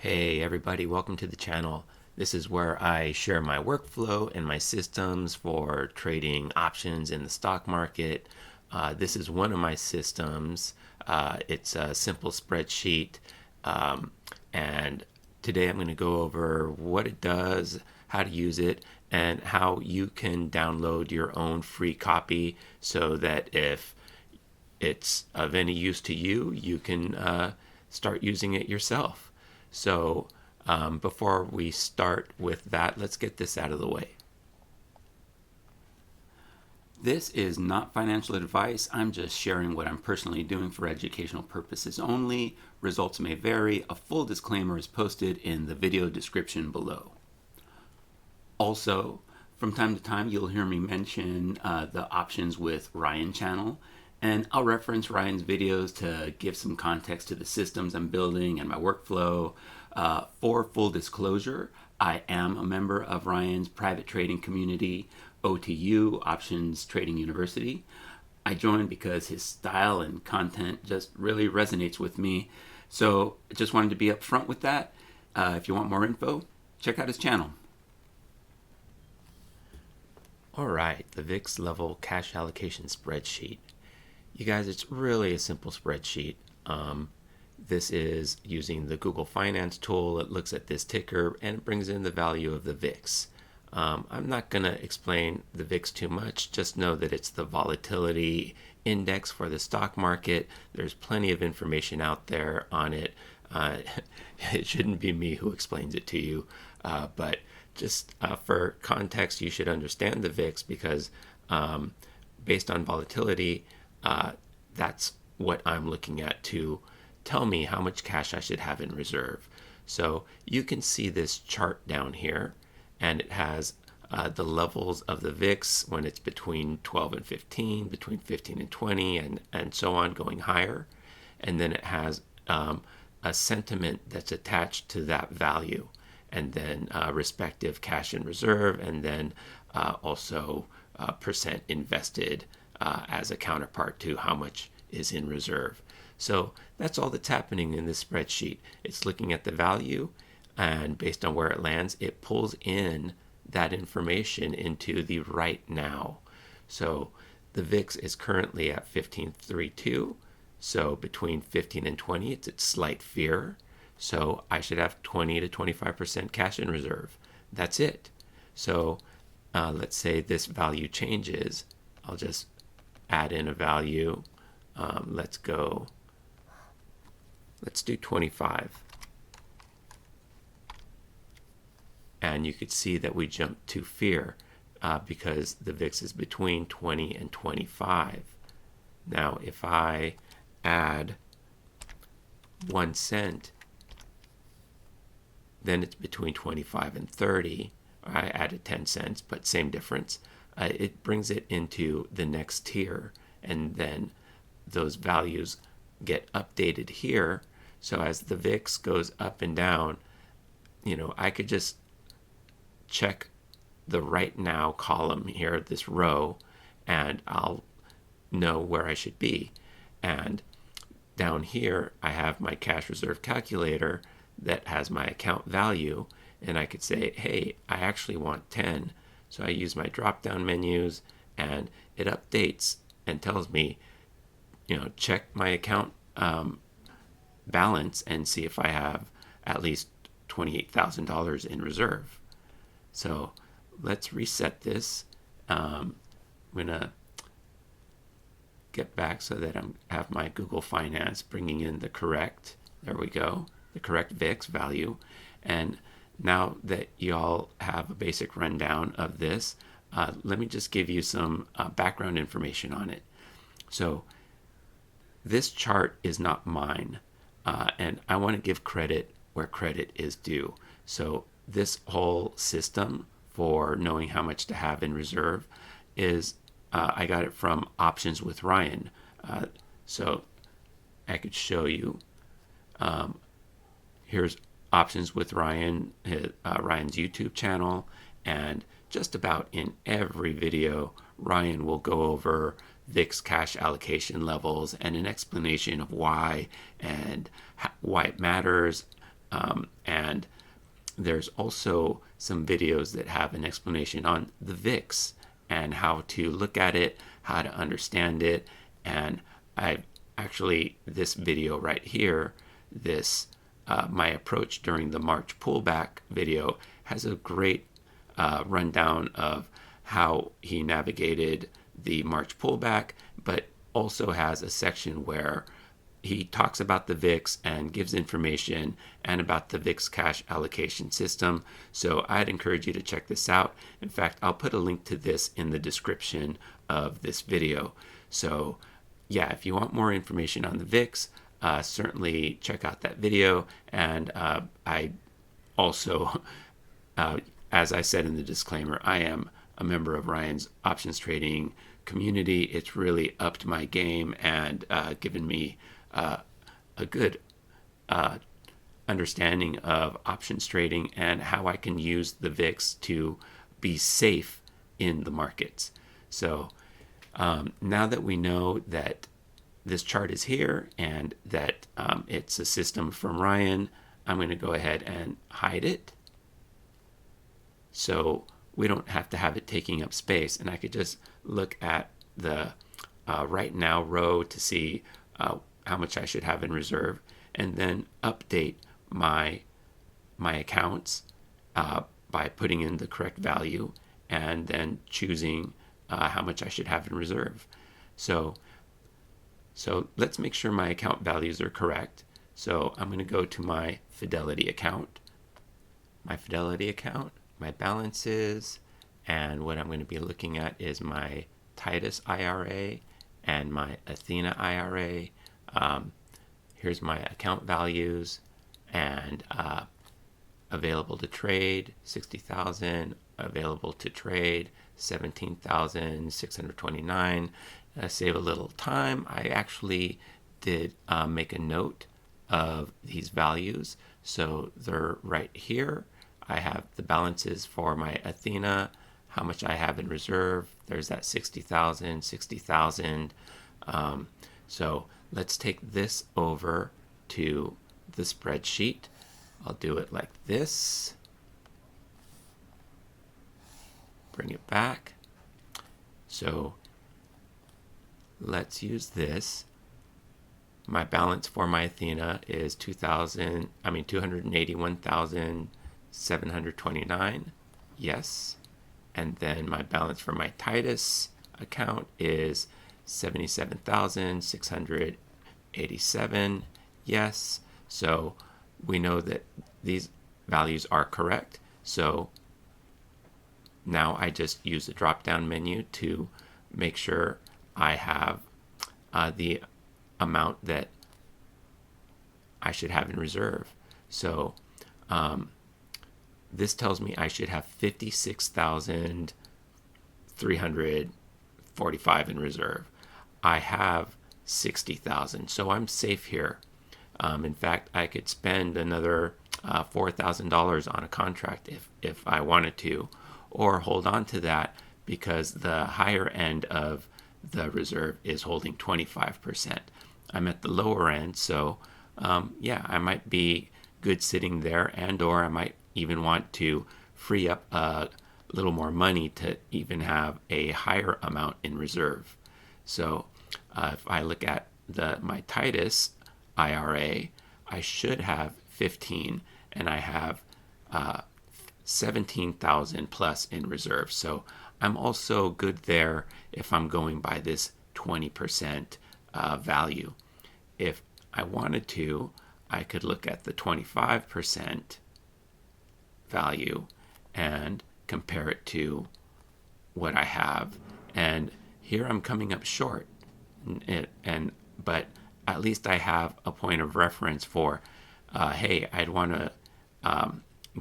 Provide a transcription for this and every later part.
Hey everybody, welcome to the channel. This is where I share my workflow and my systems for trading options in the stock market. This is one of my systems. It's a simple spreadsheet. And today I'm going to go over what it does, how to use it, and how you can download your own free copy so that if it's of any use to you, you can start using it yourself. So before we start with that, let's get this out of the way. This is not financial advice. I'm just sharing what I'm personally doing for educational purposes only. Results may vary. A full disclaimer is posted in the video description below. Also, from time to time, you'll hear me mention the Options with Ryan channel. And I'll reference Ryan's videos to give some context to the systems I'm building and my workflow. For full disclosure, I am a member of Ryan's private trading community, OTU, Options Trading University. I joined because his style and content just really resonates with me. So I just wanted to be upfront with that. If you want more info, check out his channel. All right, the VIX level cash allocation spreadsheet. You guys, it's really a simple spreadsheet. This is using the Google Finance tool. It looks at this ticker and it brings in the value of the VIX. I'm not going to explain the VIX too much. Just know that it's the volatility index for the stock market. There's plenty of information out there on it. It shouldn't be me who explains it to you, but just for context, you should understand the VIX because based on volatility, that's what I'm looking at to tell me how much cash I should have in reserve. So you can see this chart down here, and it has the levels of the VIX when it's between 12 and 15, between 15 and 20, and so on, going higher. And then it has a sentiment that's attached to that value, and then respective cash in reserve, and then also percent invested as a counterpart to how much is in reserve. So that's all that's happening in this spreadsheet. It's looking at the value, and based on where it lands, it pulls in that information into the right now. So the VIX is currently at 1532. So between 15 and 20, it's at slight fear. So I should have 20 to 25% cash in reserve. That's it. So let's say this value changes. I'll just add in a value. Let's do 25. And you could see that we jumped to fear because the VIX is between 20 and 25. Now, if I add 1 cent, then it's between 25 and 30. I added 10 cents, but same difference. It brings it into the next tier, and then those values get updated here. So as the VIX goes up and down, I could just check the right now column here, this row, and I'll know where I should be. And down here, I have my cash reserve calculator that has my account value, and I could say, hey, I actually want 10. So I use my drop-down menus, and it updates and tells me, check my account balance and see if I have at least $28,000 in reserve. So let's reset this. I'm going to get back so that I have my Google Finance bringing in the correct, there we go, the correct VIX value. And now that y'all have a basic rundown of this, let me just give you some background information on it. So this chart is not mine, and I want to give credit where credit is due. So this whole system for knowing how much to have in reserve is, I got it from Options with Ryan. So I could show you. Here's Options with Ryan, Ryan's YouTube channel, and just about in every video, Ryan will go over VIX cash allocation levels and an explanation of why and why it matters, And there's also some videos that have an explanation on the VIX and how to look at it, how to understand it. And I actually, this video right here, this my approach during the March pullback video has a great rundown of how he navigated the March pullback, but also has a section where he talks about the VIX and gives information and about the VIX cash allocation system. So I'd encourage you to check this out. In fact, I'll put a link to this in the description of this video. So yeah, if you want more information on the VIX, certainly check out that video. And I also, as I said in the disclaimer, I am a member of Ryan's options trading community. It's really upped my game and given me a good understanding of options trading and how I can use the VIX to be safe in the markets. So now that we know that this chart is here and that it's a system from Ryan, I'm going to go ahead and hide it so we don't have to have it taking up space, and I could just look at the right now row to see how much I should have in reserve, and then update my accounts by putting in the correct value and then choosing how much I should have in reserve. So let's make sure my account values are correct. So I'm going to go to my Fidelity account, my balances, and what I'm going to be looking at is my Titus IRA and my Athena IRA. Here's my account values and available to trade 60,000, available to trade 17,629. Save a little time. I actually did make a note of these values, so they're right here. I have the balances for my Athena, how much I have in reserve. There's that 60,000, 60,000. So let's take this over to the spreadsheet. I'll do it like this. Bring it back. So let's use this. My balance for my Athena is 281,729. Yes. And then my balance for my Titus account is 77,687. Yes. So we know that these values are correct. So now I just use the drop-down menu to make sure I have the amount that I should have in reserve. So this tells me I should have 56,345 in reserve. I have 60,000, so I'm safe here. In fact, I could spend another $4,000 on a contract if I wanted to, or hold on to that because the higher end of the reserve is holding 25%. I'm at the lower end, so yeah, I might be good sitting there, and or I might even want to free up a little more money to even have a higher amount in reserve. So if I look at my Titus IRA, I should have 15, and I have 17,000 plus in reserve. So I'm also good there if I'm going by this 20% value. If I wanted to, I could look at the 25% value and compare it to what I have. And here I'm coming up short, but at least I have a point of reference for, hey, I'd want to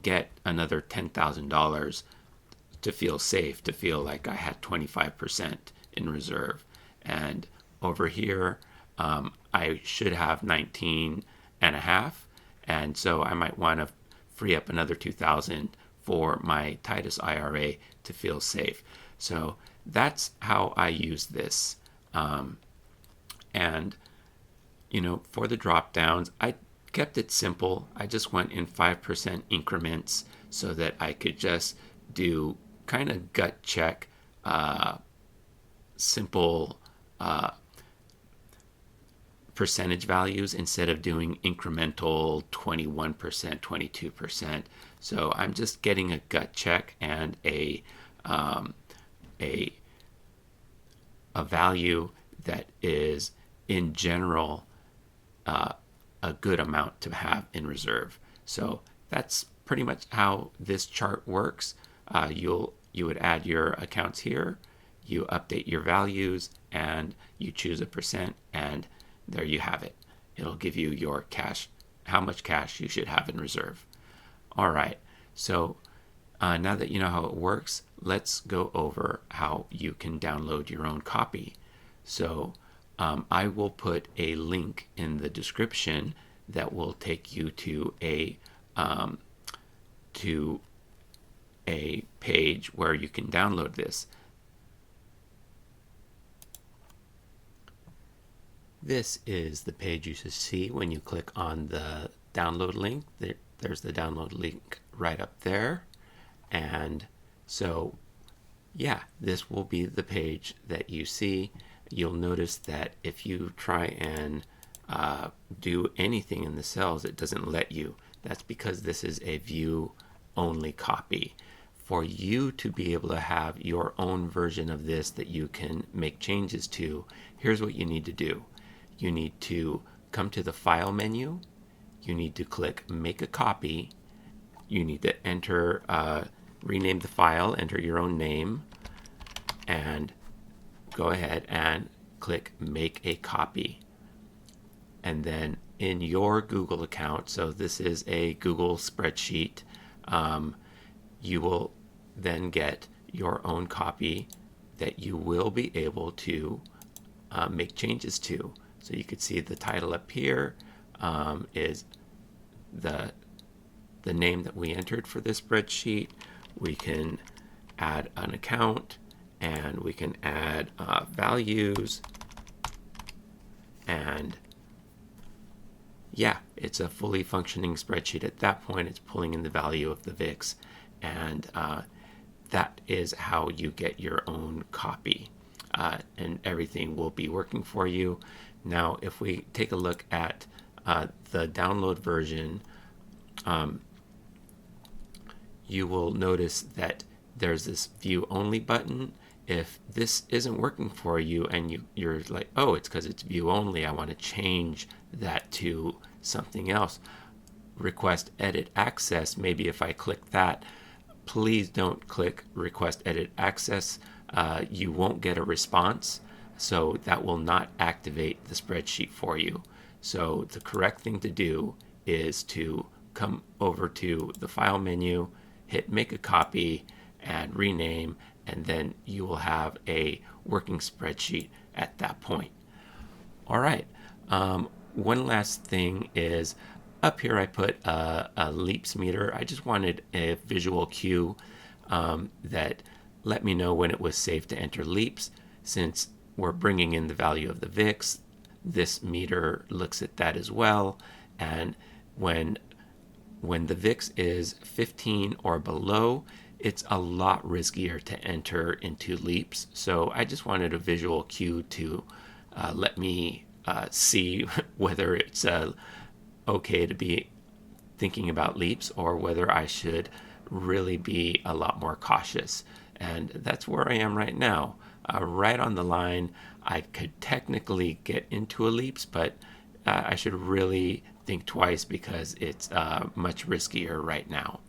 get another $10,000 to feel safe, to feel like I had 25% in reserve. And over here, I should have 19 and a half. And so I might want to free up another 2,000 for my Titus IRA to feel safe. So that's how I use this. And, you know, for the drop downs, I kept it simple. I just went in 5% increments so that I could just do kind of gut check, simple percentage values instead of doing incremental 21%, 22%. So I'm just getting a gut check and a value that is in general a good amount to have in reserve. So that's pretty much how this chart works. You would add your accounts here, you update your values, and you choose a percent, and there you have it. It'll give you your cash, how much cash you should have in reserve. All right, so now that you know how it works, let's go over how you can download your own copy. So I will put a link in the description that will take you to a page where you can download this. This is the page you should see when you click on the download link. There's the download link right up there. And so, yeah, this will be the page that you see. You'll notice that if you try and do anything in the cells, it doesn't let you. That's because this is a view-only copy. For you to be able to have your own version of this that you can make changes to, here's what you need to do. You need to come to the File menu. You need to click Make a Copy. You need to enter, rename the file, enter your own name, and go ahead and click Make a Copy. And then in your Google account, so this is a Google spreadsheet, you will then get your own copy that you will be able to make changes to. So you could see the title up here is the name that we entered for this spreadsheet. We can add an account, and we can add values, and yeah, it's a fully functioning spreadsheet. At that point, it's pulling in the value of the VIX, and that is how you get your own copy, and everything will be working for you. Now, if we take a look at the download version, you will notice that there's this view only button. If this isn't working for you and you're like, oh, it's because it's view only, I want to change that to something else, request edit access, maybe if I click that, please don't click request edit access. You won't get a response, so that will not activate the spreadsheet for you. So the correct thing to do is to come over to the File menu, hit Make a Copy, and rename, and then you will have a working spreadsheet at that point. All right, one last thing is up here I put a leaps meter. I just wanted a visual cue that let me know when it was safe to enter leaps. Since we're bringing in the value of the VIX, this meter looks at that as well, and when the VIX is 15 or below, it's a lot riskier to enter into leaps. So I just wanted a visual cue to let me see whether it's okay to be thinking about leaps or whether I should really be a lot more cautious. And that's where I am right now. Right on the line, I could technically get into a leaps, but I should really think twice because it's much riskier right now.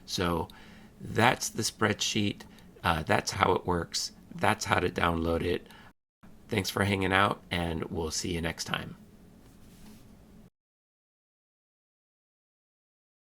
So that's the spreadsheet. That's how it works. That's how to download it. Thanks for hanging out, and we'll see you next time.